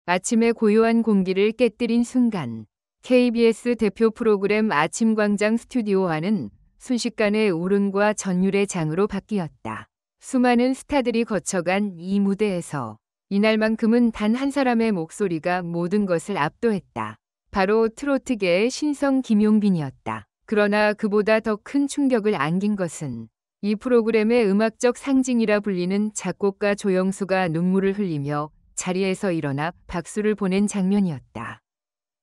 아침의 고요한 공기를 깨뜨린 순간 KBS 대표 프로그램 아침광장 스튜디오와는 순식간에 울음과 전율의 장으로 바뀌었다. 수많은 스타들이 거쳐간 이 무대에서 이날만큼은 단 한 사람의 목소리가 모든 것을 압도했다. 바로 트로트계의 신성 김용빈이었다. 그러나 그보다 더 큰 충격을 안긴 것은 이 프로그램의 음악적 상징이라 불리는 작곡가 조영수가 눈물을 흘리며 자리에서 일어나 박수를 보낸 장면이었다.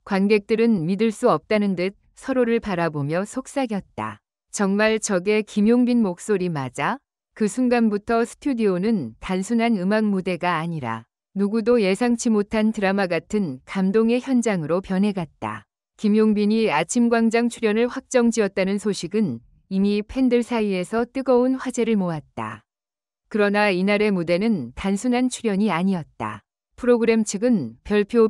관객들은 믿을 수 없다는 듯 서로를 바라보며 속삭였다. 정말 저게 김용빈 목소리 맞아? 그 순간부터 스튜디오는 단순한 음악 무대가 아니라 누구도 예상치 못한 드라마 같은 감동의 현장으로 변해갔다. 김용빈이 아침광장 출연을 확정지었다는 소식은 이미 팬들 사이에서 뜨거운 화제를 모았다. 그러나 이날의 무대는 단순한 출연이 아니었다. 프로그램 측은 별표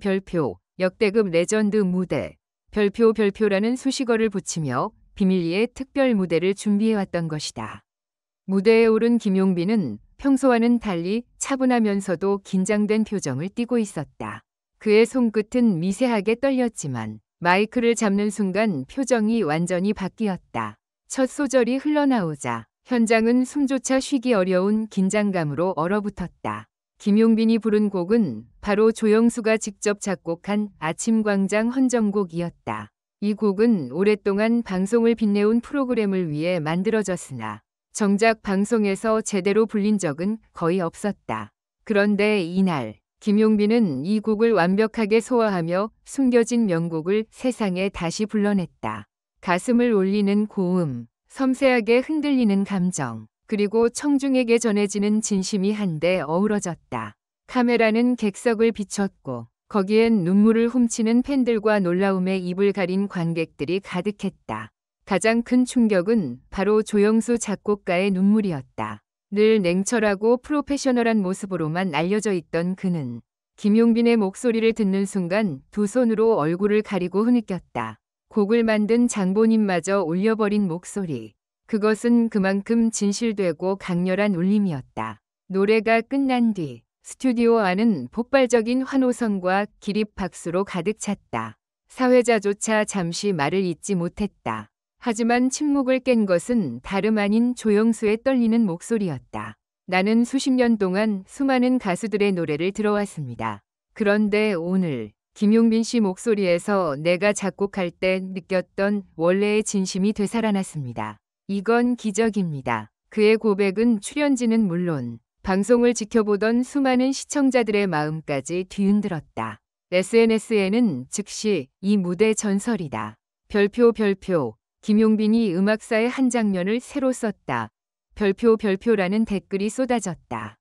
역대급 레전드 무대, 별표라는 수식어를 붙이며 비밀리에 특별 무대를 준비해왔던 것이다. 무대에 오른 김용빈은 평소와는 달리 차분하면서도 긴장된 표정을 띠고 있었다. 그의 손끝은 미세하게 떨렸지만 마이크를 잡는 순간 표정이 완전히 바뀌었다. 첫 소절이 흘러나오자 현장은 숨조차 쉬기 어려운 긴장감으로 얼어붙었다. 김용빈이 부른 곡은 바로 조영수가 직접 작곡한 아침광장 헌정곡이었다. 이 곡은 오랫동안 방송을 빛내온 프로그램을 위해 만들어졌으나 정작 방송에서 제대로 불린 적은 거의 없었다. 그런데 이날 김용빈은 이 곡을 완벽하게 소화하며 숨겨진 명곡을 세상에 다시 불러냈다. 가슴을 울리는 고음, 섬세하게 흔들리는 감정, 그리고 청중에게 전해지는 진심이 한데 어우러졌다. 카메라는 객석을 비췄고 거기엔 눈물을 훔치는 팬들과 놀라움에 입을 가린 관객들이 가득했다. 가장 큰 충격은 바로 조영수 작곡가의 눈물이었다. 늘 냉철하고 프로페셔널한 모습으로만 알려져 있던 그는 김용빈의 목소리를 듣는 순간 두 손으로 얼굴을 가리고 흐느꼈다. 곡을 만든 장본인마저 울려버린 목소리. 그것은 그만큼 진실되고 강렬한 울림이었다. 노래가 끝난 뒤 스튜디오 안은 폭발적인 환호성과 기립 박수로 가득 찼다. 사회자조차 잠시 말을 잇지 못했다. 하지만 침묵을 깬 것은 다름 아닌 조영수의 떨리는 목소리였다. 나는 수십 년 동안 수많은 가수들의 노래를 들어왔습니다. 그런데 오늘 김용빈 씨 목소리에서 내가 작곡할 때 느꼈던 원래의 진심이 되살아났습니다. 이건 기적입니다. 그의 고백은 출연진은 물론 방송을 지켜보던 수많은 시청자들의 마음까지 뒤흔들었다. SNS에는 즉시 이 무대 전설이다. 별표 김용빈이 음악사의 한 장면을 새로 썼다. 별표라는 댓글이 쏟아졌다.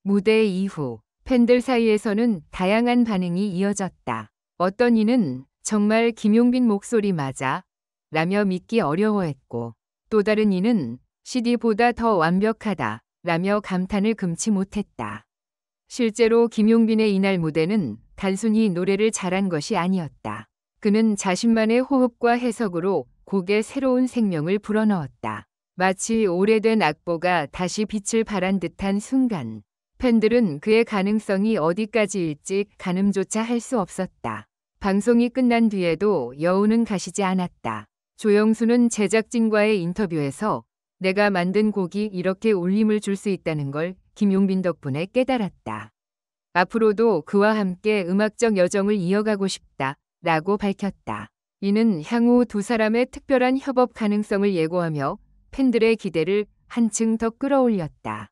무대 이후 팬들 사이에서는 다양한 반응이 이어졌다. 어떤 이는 정말 김용빈 목소리 맞아? 라며 믿기 어려워했고 또 다른 이는 CD보다 더 완벽하다 라며 감탄을 금치 못했다. 실제로 김용빈의 이날 무대는 단순히 노래를 잘한 것이 아니었다. 그는 자신만의 호흡과 해석으로 곡에 새로운 생명을 불어넣었다. 마치 오래된 악보가 다시 빛을 발한 듯한 순간 팬들은 그의 가능성이 어디까지일지 가늠조차 할 수 없었다. 방송이 끝난 뒤에도 여운은 가시지 않았다. 조영수는 제작진과의 인터뷰에서 내가 만든 곡이 이렇게 울림을 줄 수 있다는 걸 김용빈 덕분에 깨달았다. 앞으로도 그와 함께 음악적 여정을 이어가고 싶다 라고 밝혔다. 이는 향후 두 사람의 특별한 협업 가능성을 예고하며 팬들의 기대를 한층 더 끌어올렸다.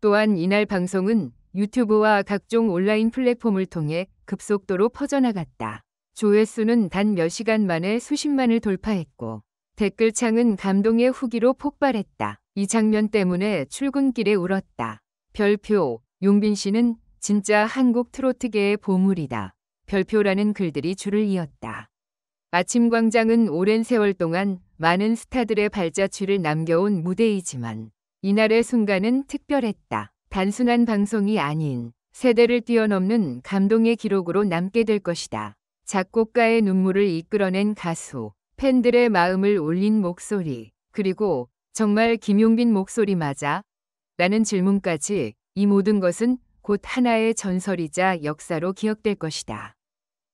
또한 이날 방송은 유튜브와 각종 온라인 플랫폼을 통해 급속도로 퍼져나갔다. 조회수는 단 몇 시간 만에 수십만을 돌파했고 댓글창은 감동의 후기로 폭발했다. 이 장면 때문에 출근길에 울었다. 별표, 용빈 씨는 진짜 한국 트로트계의 보물이다. 별표라는 글들이 줄을 이었다. 아침광장은 오랜 세월 동안 많은 스타들의 발자취를 남겨온 무대이지만 이날의 순간은 특별했다. 단순한 방송이 아닌 세대를 뛰어넘는 감동의 기록으로 남게 될 것이다. 작곡가의 눈물을 이끌어낸 가수, 팬들의 마음을 울린 목소리, 그리고 정말 김용빈 목소리 맞아? 라는 질문까지 이 모든 것은 곧 하나의 전설이자 역사로 기억될 것이다.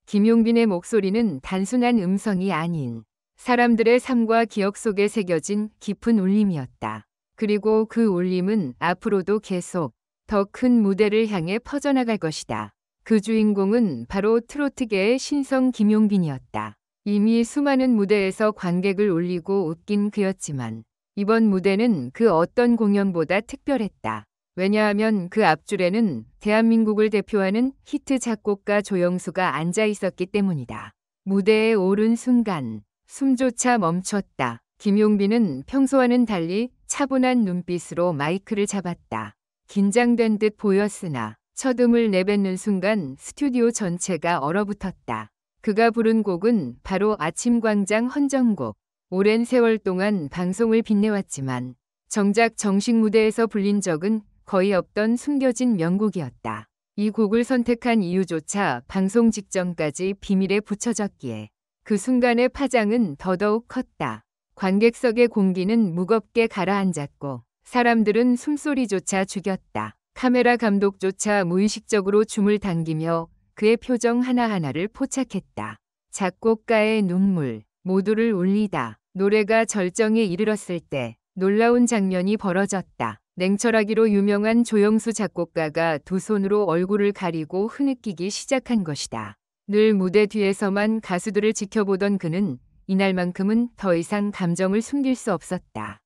김용빈의 목소리는 단순한 음성이 아닌 사람들의 삶과 기억 속에 새겨진 깊은 울림이었다. 그리고 그 울림은 앞으로도 계속 더 큰 무대를 향해 퍼져나갈 것이다. 그 주인공은 바로 트로트계의 신성 김용빈이었다. 이미 수많은 무대에서 관객을 울리고 웃긴 그였지만 이번 무대는 그 어떤 공연보다 특별했다. 왜냐하면 그 앞줄에는 대한민국을 대표하는 히트 작곡가 조영수가 앉아 있었기 때문이다. 무대에 오른 순간 숨조차 멈췄다. 김용빈은 평소와는 달리 차분한 눈빛으로 마이크를 잡았다. 긴장된 듯 보였으나 첫 음을 내뱉는 순간 스튜디오 전체가 얼어붙었다. 그가 부른 곡은 바로 아침광장 헌정곡. 오랜 세월 동안 방송을 빛내왔지만 정작 정식 무대에서 불린 적은 거의 없던 숨겨진 명곡이었다. 이 곡을 선택한 이유조차 방송 직전까지 비밀에 붙여졌기에 그 순간의 파장은 더더욱 컸다. 관객석의 공기는 무겁게 가라앉았고 사람들은 숨소리조차 죽였다. 카메라 감독조차 무의식적으로 줌을 당기며 그의 표정 하나하나를 포착했다. 작곡가의 눈물, 모두를 울리다. 노래가 절정에 이르렀을 때 놀라운 장면이 벌어졌다. 냉철하기로 유명한 조영수 작곡가가 두 손으로 얼굴을 가리고 흐느끼기 시작한 것이다. 늘 무대 뒤에서만 가수들을 지켜보던 그는 이날만큼은 더 이상 감정을 숨길 수 없었다.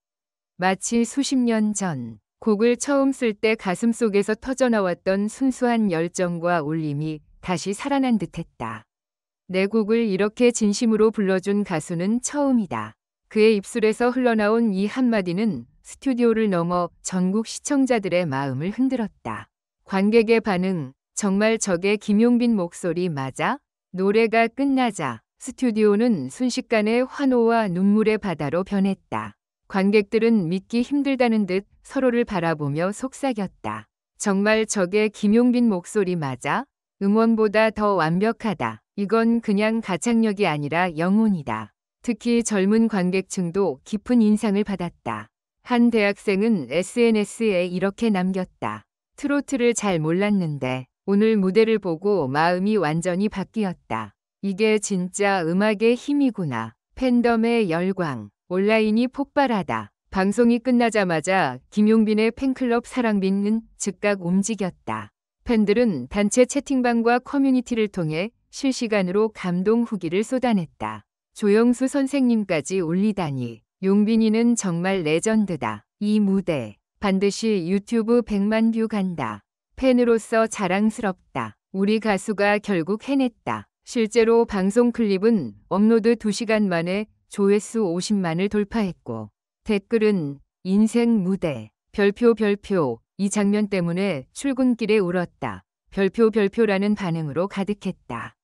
마치 수십 년 전 곡을 처음 쓸 때 가슴속에서 터져나왔던 순수한 열정과 울림이 다시 살아난 듯했다. 내 곡을 이렇게 진심으로 불러준 가수는 처음이다. 그의 입술에서 흘러나온 이 한마디는 스튜디오를 넘어 전국 시청자들의 마음을 흔들었다. 관객의 반응, 정말 저게 김용빈 목소리 맞아? 노래가 끝나자 스튜디오는 순식간에 환호와 눈물의 바다로 변했다. 관객들은 믿기 힘들다는 듯 서로를 바라보며 속삭였다. 정말 저게 김용빈 목소리 맞아? 음원보다 더 완벽하다. 이건 그냥 가창력이 아니라 영혼이다. 특히 젊은 관객층도 깊은 인상을 받았다. 한 대학생은 SNS에 이렇게 남겼다. 트로트를 잘 몰랐는데 오늘 무대를 보고 마음이 완전히 바뀌었다. 이게 진짜 음악의 힘이구나. 팬덤의 열광, 온라인이 폭발하다. 방송이 끝나자마자 김용빈의 팬클럽 사랑빈은 즉각 움직였다. 팬들은 단체 채팅방과 커뮤니티를 통해 실시간으로 감동 후기를 쏟아냈다. 조영수 선생님까지 울리다니. 용빈이는 정말 레전드다. 이 무대 반드시 유튜브 100만 뷰 간다. 팬으로서 자랑스럽다. 우리 가수가 결국 해냈다. 실제로 방송 클립은 업로드 2시간 만에 조회수 50만을 돌파했고 댓글은 인생 무대, 별표, 이 장면 때문에 출근길에 울었다. 별표라는 반응으로 가득했다.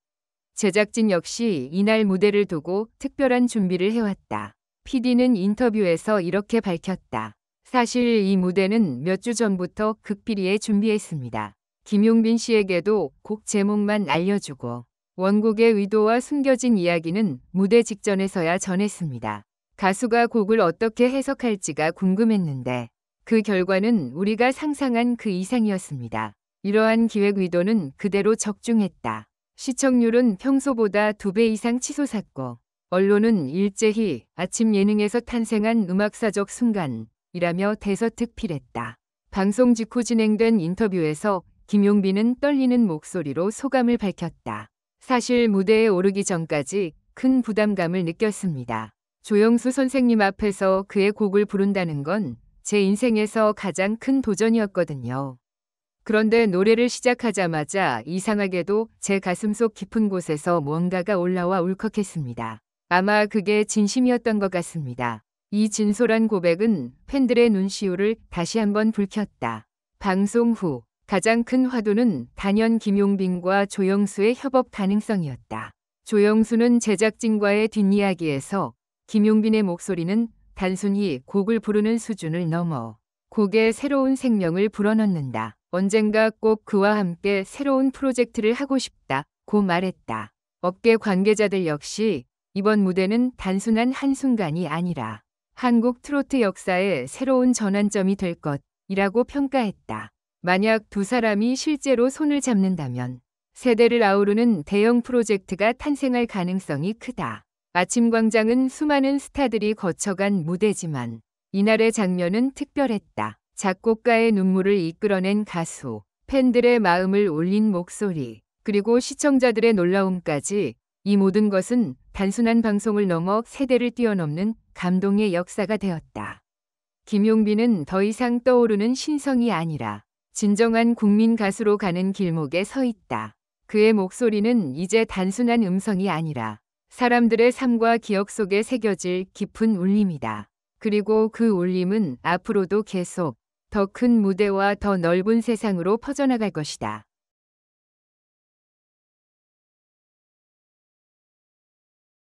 제작진 역시 이날 무대를 두고 특별한 준비를 해왔다. PD는 인터뷰에서 이렇게 밝혔다. 사실 이 무대는 몇 주 전부터 극비리에 준비했습니다. 김용빈 씨에게도 곡 제목만 알려주고 원곡의 의도와 숨겨진 이야기는 무대 직전에서야 전했습니다. 가수가 곡을 어떻게 해석할지가 궁금했는데 그 결과는 우리가 상상한 그 이상이었습니다. 이러한 기획 의도는 그대로 적중했다. 시청률은 평소보다 2배 이상 치솟았고 언론은 일제히 아침 예능에서 탄생한 음악사적 순간이라며 대서특필했다. 방송 직후 진행된 인터뷰에서 김용빈은 떨리는 목소리로 소감을 밝혔다. 사실 무대에 오르기 전까지 큰 부담감을 느꼈습니다. 조영수 선생님 앞에서 그의 곡을 부른다는 건 제 인생에서 가장 큰 도전이었거든요. 그런데 노래를 시작하자마자 이상하게도 제 가슴속 깊은 곳에서 무언가가 올라와 울컥했습니다. 아마 그게 진심이었던 것 같습니다. 이 진솔한 고백은 팬들의 눈시울을 다시 한번 불켰다. 방송 후 가장 큰 화두는 단연 김용빈과 조영수의 협업 가능성이었다. 조영수는 제작진과의 뒷이야기에서 김용빈의 목소리는 단순히 곡을 부르는 수준을 넘어 곡에 새로운 생명을 불어넣는다. 언젠가 꼭 그와 함께 새로운 프로젝트를 하고 싶다고 말했다. 업계 관계자들 역시 이번 무대는 단순한 한순간이 아니라 한국 트로트 역사의 새로운 전환점이 될 것이라고 평가했다. 만약 두 사람이 실제로 손을 잡는다면 세대를 아우르는 대형 프로젝트가 탄생할 가능성이 크다. 아침광장은 수많은 스타들이 거쳐간 무대지만 이날의 장면은 특별했다. 작곡가의 눈물을 이끌어낸 가수, 팬들의 마음을 울린 목소리, 그리고 시청자들의 놀라움까지 이 모든 것은 단순한 방송을 넘어 세대를 뛰어넘는 감동의 역사가 되었다. 김용빈은 더 이상 떠오르는 신성이 아니라 진정한 국민 가수로 가는 길목에 서 있다. 그의 목소리는 이제 단순한 음성이 아니라 사람들의 삶과 기억 속에 새겨질 깊은 울림이다. 그리고 그 울림은 앞으로도 계속 더 큰 무대와 더 넓은 세상으로 퍼져나갈 것이다.